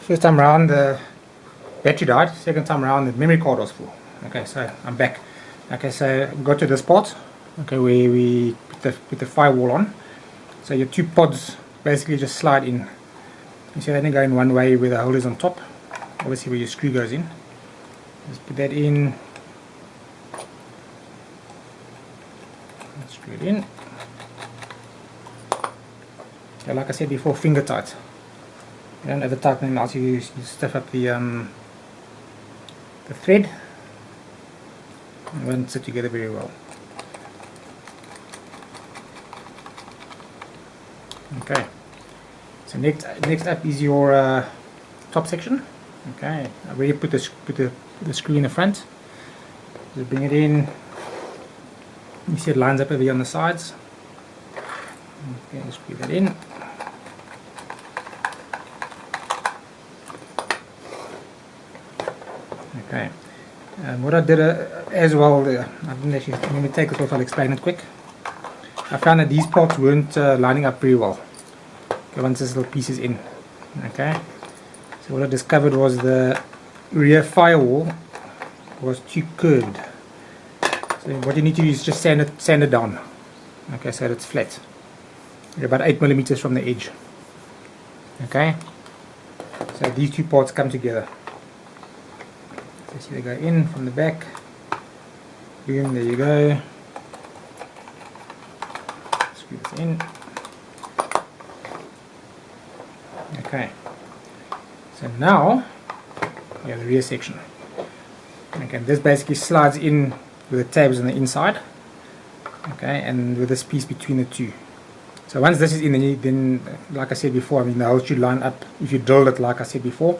First time around the battery died, second time around the memory card was full. Okay, so I'm back. Okay, so we got to this part, okay, where we put the firewall on. So your two pods basically just slide in. You see they only go in one way where the hole is on top, obviously where your screw goes in. Just put that in, screw it in. Yeah, like I said before, finger tight. You don't over tighten them else you stiff up the thread. It won't sit together very well. Okay, so next up is your top section. Okay, I already put the screw in the front. Just bring it in. You see it lines up over here on the sides. Okay, screw that in. Okay, what I did as well, I didn't actually, let me take this off, I'll explain it quick. I found that these parts weren't lining up very well, okay, once this little piece is in. Okay, so what I discovered was the rear firewall was too curved. So what you need to do is just sand it down, okay, so that it's flat. You're about 8 millimeters from the edge. Okay, so these two parts come together. So see they go in from the back. Boom, there you go. Screw this in. Okay, so now we have the rear section. Okay, this basically slides in with the tabs on the inside, okay, and with this piece between the two. So once this is in, then like I said before, I mean the hole should line up. If you drill it, like I said before,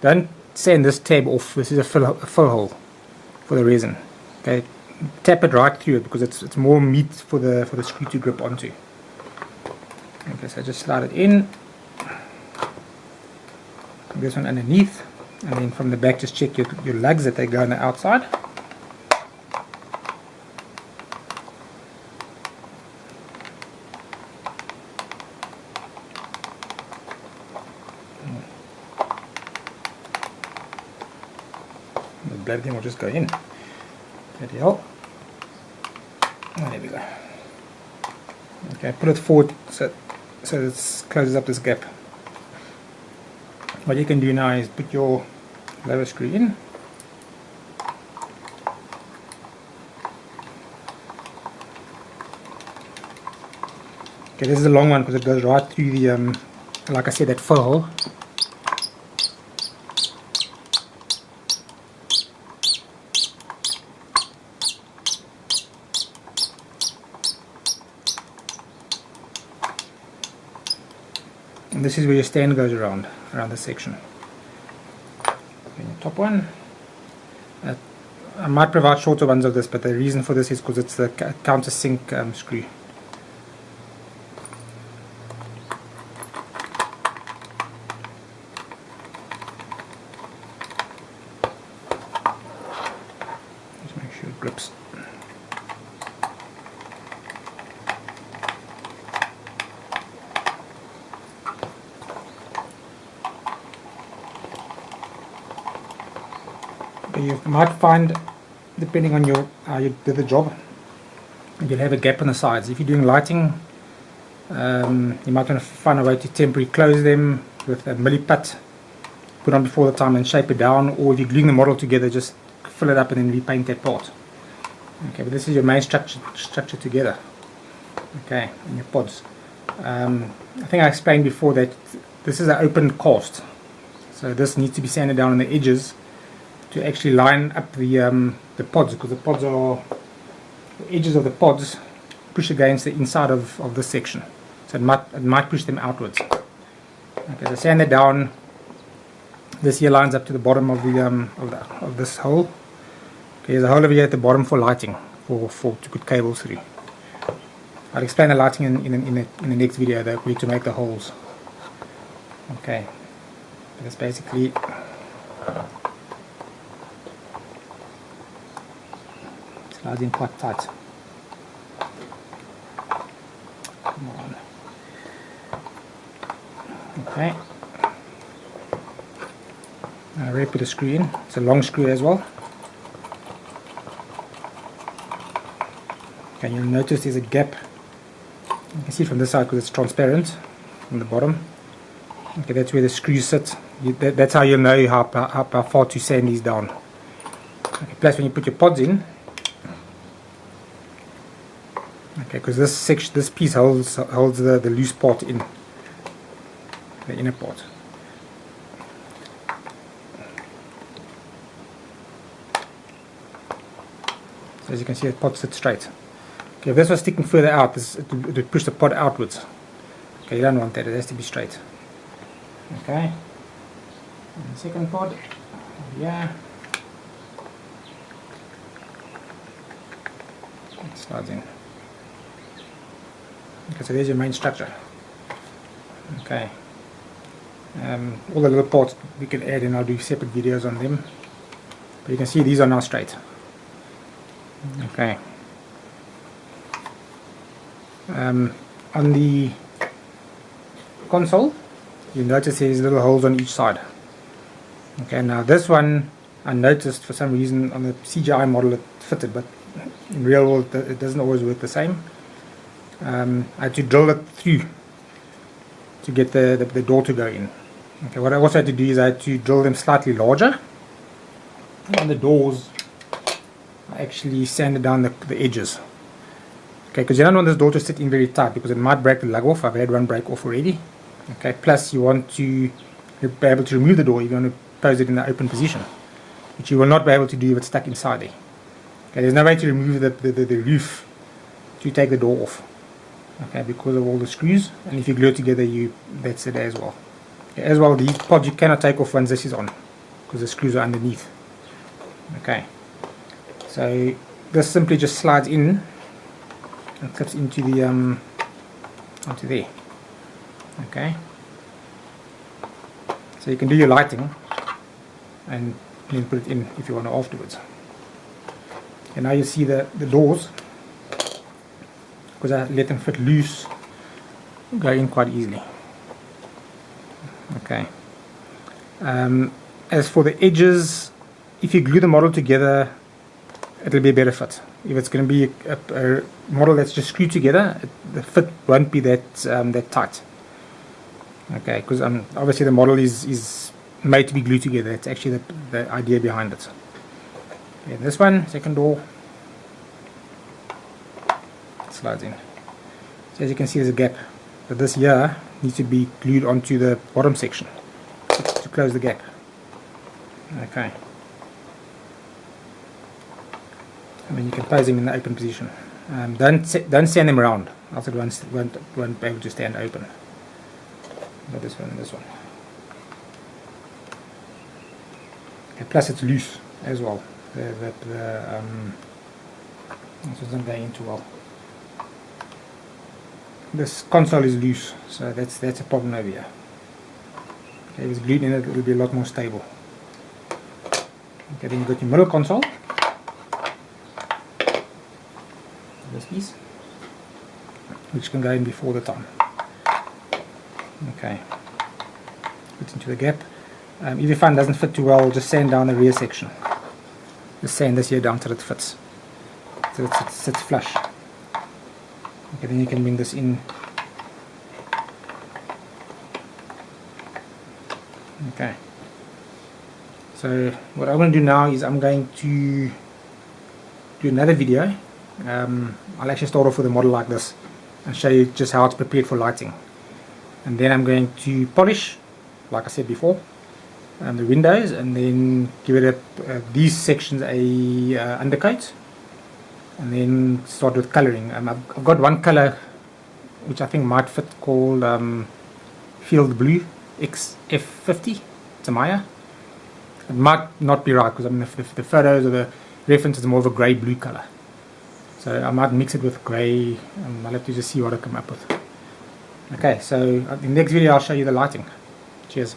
don't sand this tab off. This is a fill hole for the resin. Okay, tap it right through it because it's more meat for the screw to grip onto. Okay, so just slide it in. This one underneath, and then from the back just check your lugs that they go on the outside. The bloody thing will just go in. Bloody hell. Oh, there we go. Okay, put it forward so it closes up this gap. What you can do now is put your lower screw in. Okay, this is a long one because it goes right through the, like I said, that fill hole. And this is where your stand goes around the section. And your top one. I might provide shorter ones of this, but the reason for this is because it's the countersink screw. Just make sure it grips. You might find, depending on how you do the job, you'll have a gap on the sides. If you're doing lighting, you might want to find a way to temporarily close them with a milliput, put on before the time and shape it down, or if you're gluing the model together, just fill it up and then repaint that part. Okay, but this is your main structure together. Okay, and your pods. I think I explained before that this is an open cast, so this needs to be sanded down on the edges to actually line up the pods, because the pods are, the edges of the pods push against the inside of this section, so it might push them outwards. Okay, so sand it down. This here lines up to the bottom of the of this hole. Okay, there's a hole over here at the bottom for lighting, for to put cables through. I'll explain the lighting in the next video, though, where to make the holes. Okay, that's basically. Slides in quite tight. Come on. Okay. I already put a screw in. It's a long screw as well. Okay, you'll notice there's a gap. You can see from this side because it's transparent from the bottom. Okay, that's where the screws sit. That's how you'll know how far to sand these down. Okay, plus when you put your pods in, okay, because this piece holds the loose part in, the inner part. So as you can see, the pod sits straight. Okay, if this was sticking further out, it would push the pod outwards. Okay, you don't want that, it has to be straight. Okay, and the second pod, yeah, it slides in. Okay, so there's your main structure. Okay, all the little parts we can add in, I'll do separate videos on them. But you can see these are now straight. Okay. On the console, you notice there's little holes on each side. Okay, now this one I noticed for some reason on the CGI model it fitted, but in real world it doesn't always work the same. I had to drill it through to get the door to go in. Okay, what I also had to do is I had to drill them slightly larger, and the doors I actually sanded down the edges. Okay, because you don't want this door to sit in very tight because it might break the lug off. I've had one break off already. Okay, plus you want to be able to remove the door if you want to pose it in the open position, which you will not be able to do if it's stuck inside there. Okay, there's no way to remove the roof to take the door off. Okay, because of all the screws, and if you glue it together, that's it as well. Okay, as well, these pods you cannot take off once this is on because the screws are underneath. Okay, so this simply just slides in and clips into the onto there. Okay, so you can do your lighting and then put it in if you want to afterwards. And now you see the doors, because I let them fit loose, go in quite easily. Okay, as for the edges, if you glue the model together, it'll be a better fit. If it's going to be a model that's just screwed together, the fit won't be that tight. Okay, because obviously the model is made to be glued together. That's actually the idea behind it. Okay, this one, second door, slides in. So as you can see, there's a gap, but this here needs to be glued onto the bottom section to close the gap. Okay, and then you can pose them in the open position. Don't sand them around, else it won't be able to stand open. But this one and this one. Okay, plus it's loose as well. This doesn't go in too well. This console is loose, so that's a problem over here. Okay, if it's glued in it will be a lot more stable. Okay, then you got your middle console. This piece, which can go in before the time. Okay, put into the gap. If you find it doesn't fit too well, just sand down the rear section. Just sand this here down till it fits, so it sits flush. Okay, then you can bring this in. Okay, so what I'm going to do now is I'm going to do another video. I'll actually start off with a model like this and show you just how it's prepared for lighting, and then I'm going to polish, like I said before, the windows, and then give it these sections a undercoat, and then start with colouring. I've got one colour which I think might fit, called Field Blue XF50 Tamiya. It might not be right because I mean the photos or the reference is more of a grey blue colour, so I might mix it with grey. I'll have to just see what I come up with. Okay, so in the next video I'll show you the lighting. Cheers.